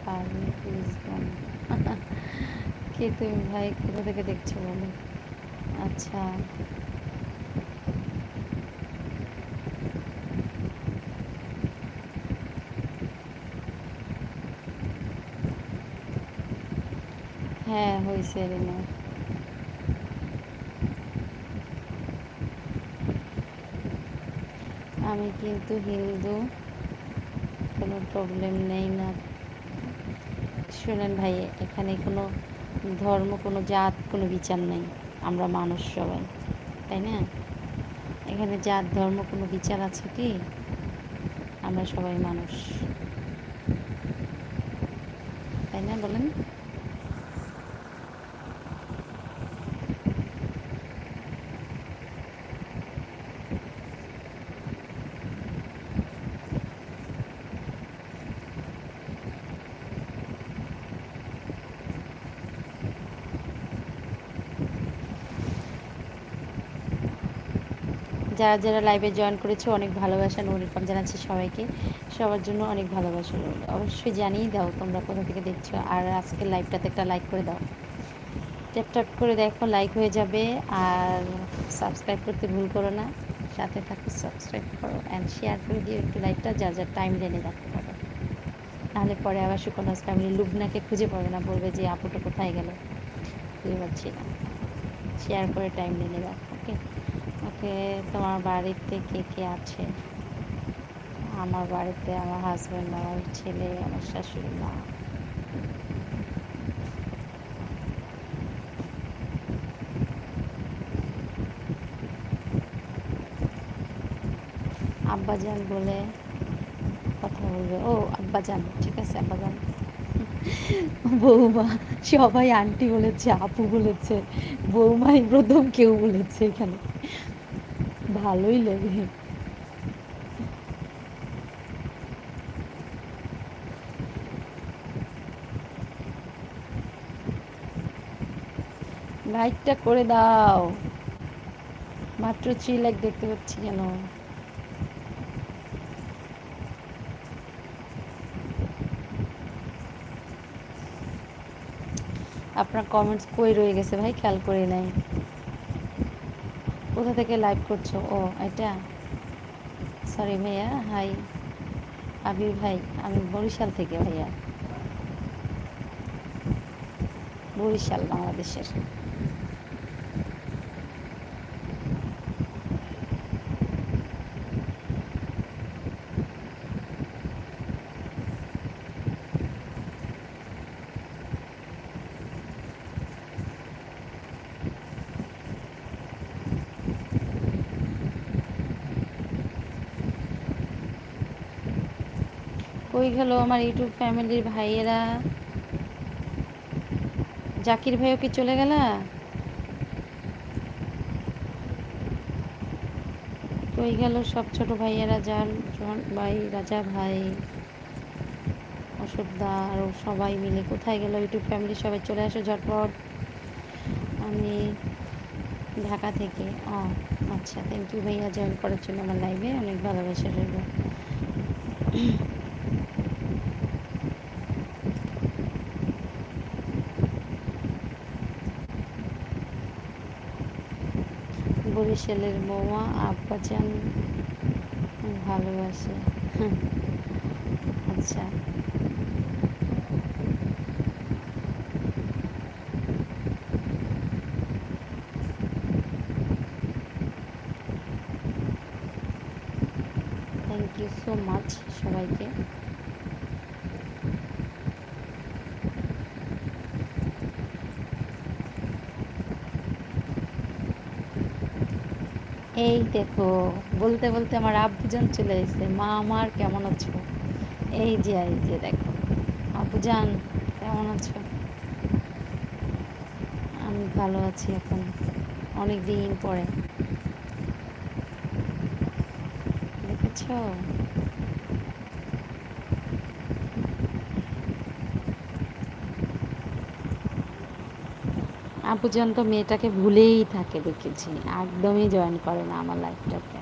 পারবে প্লিজ বোন। কে তুমি ভাই, কোথা থেকে দেখছো বলো? আচ্ছা, হ্যাঁ হয়েছে রিনা। আমি কিন্তু হিন্দু, কোনো প্রবলেম নেই না। শুনেন ভাই, এখানে কোনো ধর্ম, কোনো জাত, কোনো বিচার নেই। আমরা মানুষ সবাই, তাই না? এখানে জাত ধর্ম কোনো বিচার আছে কি? আমরা সবাই মানুষ, তাই না বলেন? যারা যারা লাইভে জয়েন করেছে অনেক ভালোবাসা ওয়েলকাম জানাচ্ছি সবাইকে। সবার জন্য অনেক ভালোবাসা রইল। অবশ্যই জানিয়ে দাও তোমরা কোথা থেকে দেখছো, আর আজকের লাইভটাতে একটা লাইক করে দাও। ট্যাপ ট্যাপ করে দেখো, লাইক হয়ে যাবে। আর সাবস্ক্রাইব করতে ভুল করো না। সাথে থাকো, সাবস্ক্রাইব করো অ্যান্ড শেয়ার করে দিও একটু লাইভটা, যার যার টাইম লেনে দেখতে পারো। নাহলে পরে আবার সুকন্যাস ফ্যামিলি লুবনাকে খুঁজে পাবে না, বলবে যে আপুটা কোথায় গেল, খুঁজে পাচ্ছি না। শেয়ার করে টাইম লেনে দেখো। ওকে ওকে। তোমার বাড়িতে কে কে আছে? আমার বাড়িতে আমার হাজব্যান্ড, আমার ছেলে, আমার শাশুড়ি মা। আব্বাজান বলে কথা বলবে। ও আব্বাজান, ঠিক আছে আব্বাজান। বৌমা, সবাই আন্টি বলেছে, আপু বলেছে, বৌমাই প্রথম কেউ বলেছে এখানে। ভালোই লাগে। লাইকটা করে দাও। মাত্র 3 লাইক দেখতে পাচ্ছি কেন? আপনার কমেন্টস কই রয়ে গেছে ভাই, খেয়াল করে নাই। কোথা থেকে লাইভ করছো? ও এটা, সরি ভাইয়া। হাই আবির ভাই, আমি বরিশাল থেকে ভাইয়া, বরিশাল বাংলাদেশের। কই গেল আমার ইউটিউব ফ্যামিলির ভাইয়েরা? জাকির ভাইও কি চলে গেলা? কই গেল সব ছোট ভাইয়েরা? জান জন ভাই, রাজা ভাই, অশোকদা, আরও সবাই মিলে কোথায় গেল? ইউটিউব ফ্যামিলি সবাই চলে আসো ঝটপট। আমি ঢাকা থেকে। ও আচ্ছা, থ্যাংক ইউ ভাইয়া জয়েন করার জন্য আমার লাইভে, অনেক ভালোবাসা রইল। বরিশালের বৌমা আব্বাজান ভালোবাসে। আচ্ছা, থ্যাংক ইউ সো মাচ সবাইকে। এই দেখো, বলতে বলতে আমার আব্বুজান চলে এসেছে। মা আমার কেমন আছো? এই যে দেখো, আব্বুজান কেমন আছো? আমি ভালো আছি এখন, অনেক দিন পরে। দেখেছো? আব্বুজান তো মেয়েটাকে ভুলেই থাকে, দেখেছি একদমই জয়েন করে না আমার লাইফটাতে।